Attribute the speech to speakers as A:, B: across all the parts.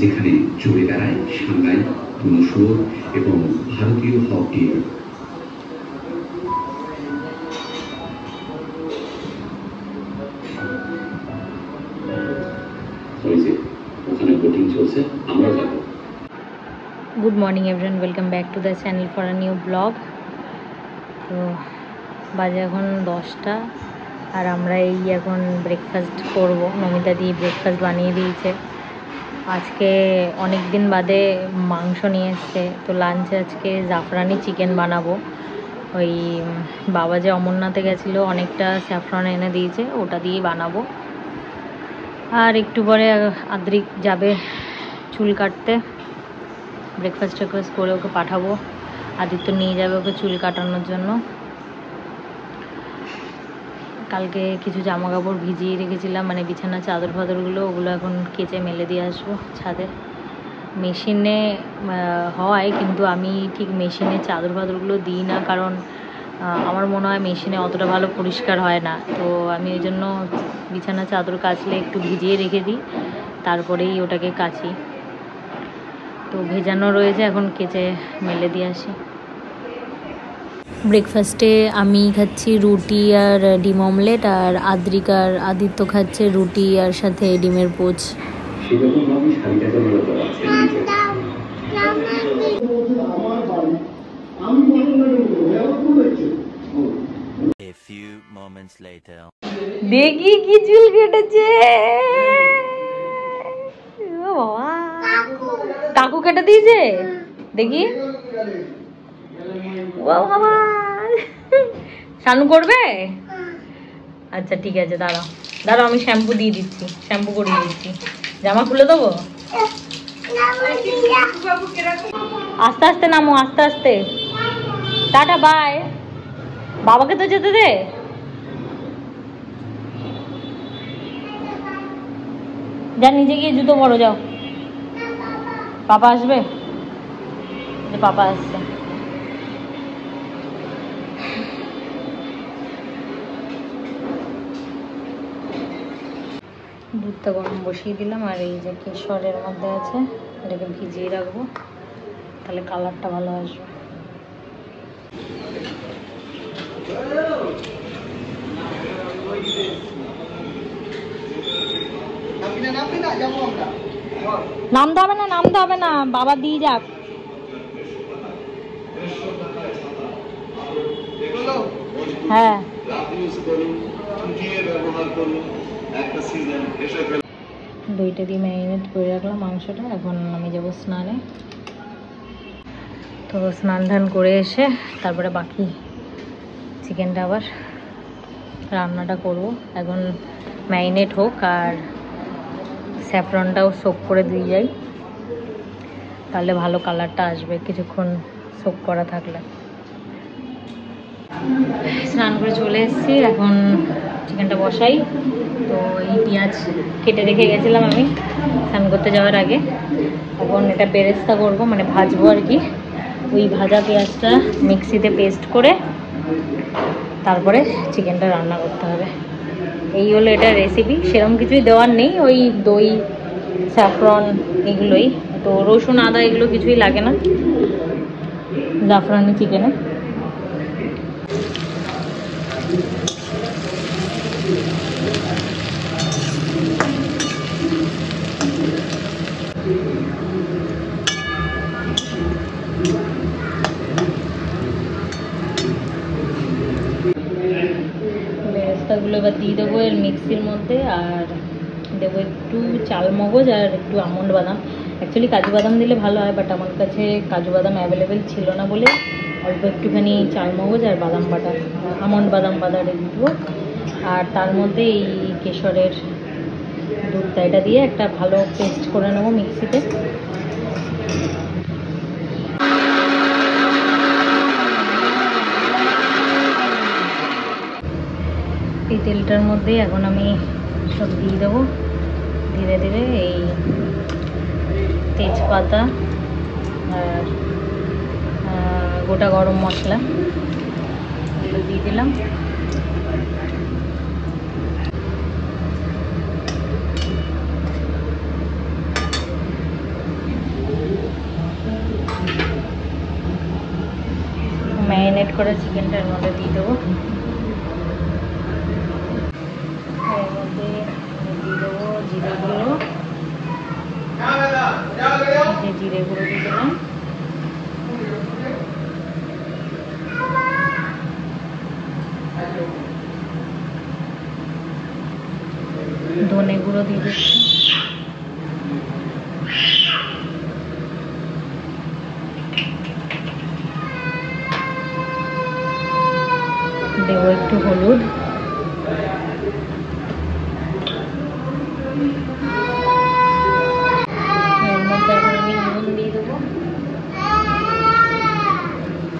A: যেখানে চড়ে বেড়ায় সাংঘাই, ধনুশুয়োর এবং ভারতীয় হক ডিয়ার। ওখানে বোটিং চলছে, আমরা যাব।
B: Good morning everyone, welcome back to the channel for a new blog. তো বাজে এখন 10টা আর আমরা এই এখন ব্রেকফাস্ট করব। নমিতা দিয়ে ব্রেকফাস্ট বানিয়ে দিয়েছে। আজকে অনেক দিন বাদে মাংস নিয়ে এসছে, তো লাঞ্চে আজকে জাফরানি চিকেন বানাবো। ওই বাবা যে অমরনাথে গেছিলো অনেকটা স্যাফরন এনে দিয়েছে, ওটা দিয়েই বানাবো। আর একটু পরে আদ্রিক যাবে চুল কাটতে, ব্রেকফাস্ট টেকফাস্ট করে ওকে পাঠাবো। আদিত্য নিয়ে যাবে ওকে চুল কাটানোর জন্য। কালকে কিছু জামা কাপড় ভিজিয়ে রেখেছিলাম, মানে বিছানা চাদর ফাদরগুলো, ওগুলো এখন কেচে মেলে দিয়ে আসবো ছাদে। মেশিনে হয়, কিন্তু আমি ঠিক মেশিনে চাদর ফাদরগুলো দিই না, কারণ আমার মনে হয় মেশিনে অতটা ভালো পরিষ্কার হয় না। তো আমি ওই জন্য বিছানা চাদর কাচলে একটু ভিজিয়ে রেখে দিই, তারপরেই ওটাকে কাচি। তো ভেজানো রয়েছে, এখন কেচে মেলে দিয়ে আসি। ব্রেকফাস্টে আমি খাচ্ছি রুটি আর ডিম অমলেট, আর আদ্রিক আর আদিত্য খাচ্ছে রুটি আর সাথে ডিমের পোচ। দেখি কি চুল কেটেছে বাবা, কাকু কেটে দিয়েছে। দেখি বাবা, শানু করবে? আচ্ছা ঠিক আছে, দাঁড়াও দাঁড়াও, আমি শ্যাম্পু দিয়ে দিচ্ছি, শ্যাম্পু করিয়ে দিচ্ছি। জামা খুলে দেবো? আস্তে আস্তে নামো, আস্তে আস্তে। Tata bye. বাবাকে তো যেতে দে। যা নিজে গিয়ে জুতো পরো, যাও। পাপা আসবে, পাপা আসছে। দুধটা গরম বসিয়ে দিলাম, আর এই যে কেশরের মধ্যে আছে, এটাকে ভিজিয়ে রাখবো, তাহলে কালারটা ভালো আসবে। নামতে হবে না, নামতে হবে না, বাবা দিয়ে যাক। হ্যাঁ, দইটা দিয়ে ম্যারিনেট করে রাখলাম মাংসটা। এখন আমি যাবো স্নানে। তো স্নান ধান করে এসে তারপরে বাকি চিকেনটা আবার রান্নাটা করব। এখন ম্যারিনেট হোক আর স্যাফরনটাও সোক করে দিয়ে যাই, তাহলে ভালো কালারটা আসবে কিছুক্ষণ সোক করা থাকলে। স্নান করে চলে এসেছি, এখন চিকেনটা বসাই। তো এই পেঁয়াজ কেটে রেখে গেছিলাম আমি স্নান করতে যাওয়ার আগে। এখন এটা বেরেস্তা করব, মানে ভাজবো আর কি। ওই ভাজা পেঁয়াজটা মিক্সিতে পেস্ট করে তারপরে চিকেনটা রান্না করতে হবে। এই হলো এটা রেসিপি। সেরকম কিছুই দেওয়ার নেই, ওই দই, স্যাফরন এগুলোই। তো রসুন আদা এগুলো কিছুই লাগে না জাফরানি চিকেনে। বেরেস্তাগুলো এবার দিয়ে দেবো এর মিক্সির মধ্যে, আর দেবো একটু চালমগজ আর একটু আমন্ড বাদাম। অ্যাকচুয়ালি কাজু বাদাম দিলে ভালো হয়, বাট আমার কাছে কাজু বাদাম অ্যাভেলেবেল ছিল না বলে অল্প একটুখানি চালমগজ আর বাদাম বাটা, আমন্ড বাদাম বাটা দেবো। আর তার মধ্যে এই কেশরের দুধটা, এটা দিয়ে একটা ভালো পেস্ট করে নেবো মিক্সিতে। এই তেলটার মধ্যে এখন আমি সব দিয়ে দেবো ধীরে ধীরে। এই তেজপাতা আর গোটা গরম মশলা এগুলো দিয়ে দিলাম। করা চিকেনটার মধ্যে দিয়ে দেবো। এর মধ্যে দিয়ে দেবো জিরে গুঁড়ো, জিরে গুঁড়ো দিয়ে দিলাম, ধনে গুঁড়ো দিয়ে দিচ্ছি, দেবো একটু হলুদ, এর মধ্যে এখন আমি নুন দিয়ে দেবো,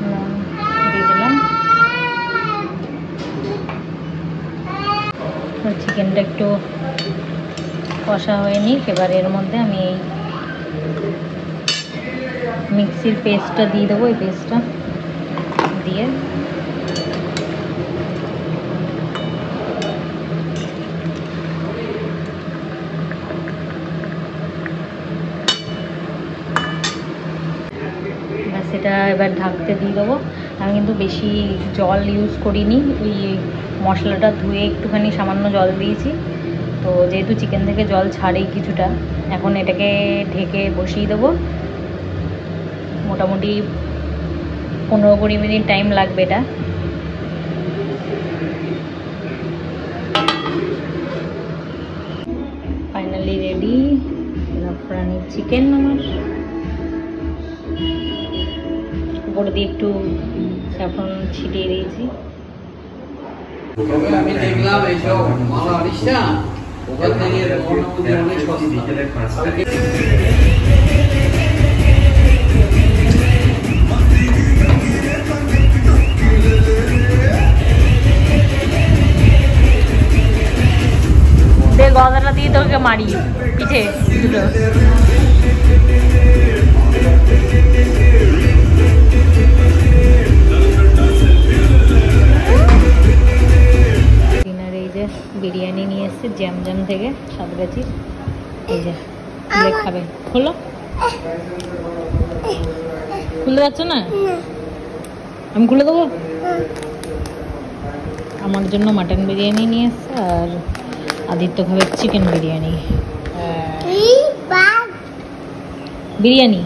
B: নুন দিয়ে দিলাম। চিকেনটা একটু কষা হয়ে নিক। এবার এর মধ্যে আমি এই মিক্সির পেস্টটা দিয়ে দেবো। এই পেস্টটা দিয়ে সেটা এবার ঢাকতে দিয়ে দেবো। আমি কিন্তু বেশি জল ইউজ করিনি, ওই মশলাটা ধুয়ে একটুখানি সামান্য জল দিয়েছি। তো যেহেতু চিকেন থেকে জল ছাড়েই কিছুটা, এখন এটাকে ঢেকে বসিয়ে দেবো। মোটামুটি 15-20 মিনিট টাইম লাগবে এটা। ফাইনালি রেডি জাফরানি চিকেন আমার। উপরে দিয়ে একটু স্যাফরন ছিটিয়ে দিয়েছি।
C: আমি দেখলাম এইসব মালা আনিস না, ওখান থেকে মোটামুটি অনেক সস্তা।
B: দে গদাটা দিয়ে তোকে মারি পিঠে দুটো। ডিনারে এই যে বিরিয়ানি নিয়ে এসছে জ্যাম থেকে সাতগাছির। এই যে খাবে, খোলো, খুলতে পারছো না? আমি খুলে দেবো। আমার জন্য মাটন বিরিয়ানি নিয়ে এসছে আর আদিত্য খাবে চিকেন বিরিয়ানি। বিরিয়ানি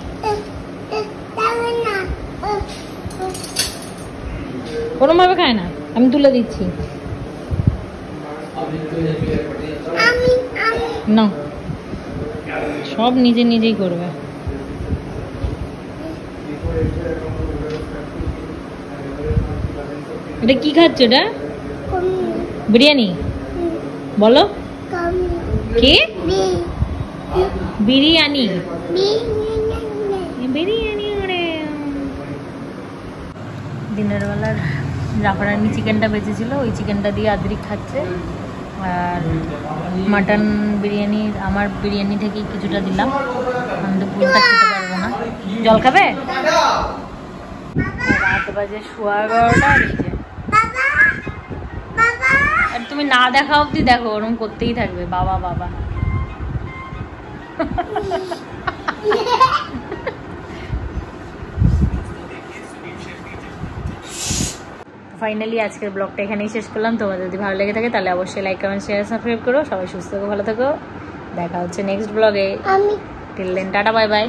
B: কোনোভাবে খায় না, আমি তুলে দিচ্ছি না, সব নিজে নিজেই করবে। এটা কি খাচ্ছ? এটা বিরিয়ানি বলো। কি বিরিয়ানি? বিরিয়ানি। দিনের বেলার জাফরানি চিকেনটা বেঁচেছিল, ওই চিকেনটা দিয়ে আদ্রিক খাচ্ছে। আর মাটন বিরিয়ানি আমার বিরিয়ানি থেকেই কিছুটা দিলাম, আমি তো পুরোটা খেতে পারবো না। জল খাবে? রাত বাজে 11:15। আর তুমি না দেখা অবধি দেখো ওরকম করতেই থাকবে, বাবা বাবা। ফাইনালি আজকের ব্লগটা এখানেই শেষ করলাম। তোমাদের যদি ভালো লেগে থাকে তাহলে অবশ্যই লাইক, কমেন্ট, শেয়ার, সাবস্ক্রাইব করো। সবাই সুস্থ থাকো, ভালো থাকো। দেখা হচ্ছে নেক্সট ব্লগে। Till then tata, bye by.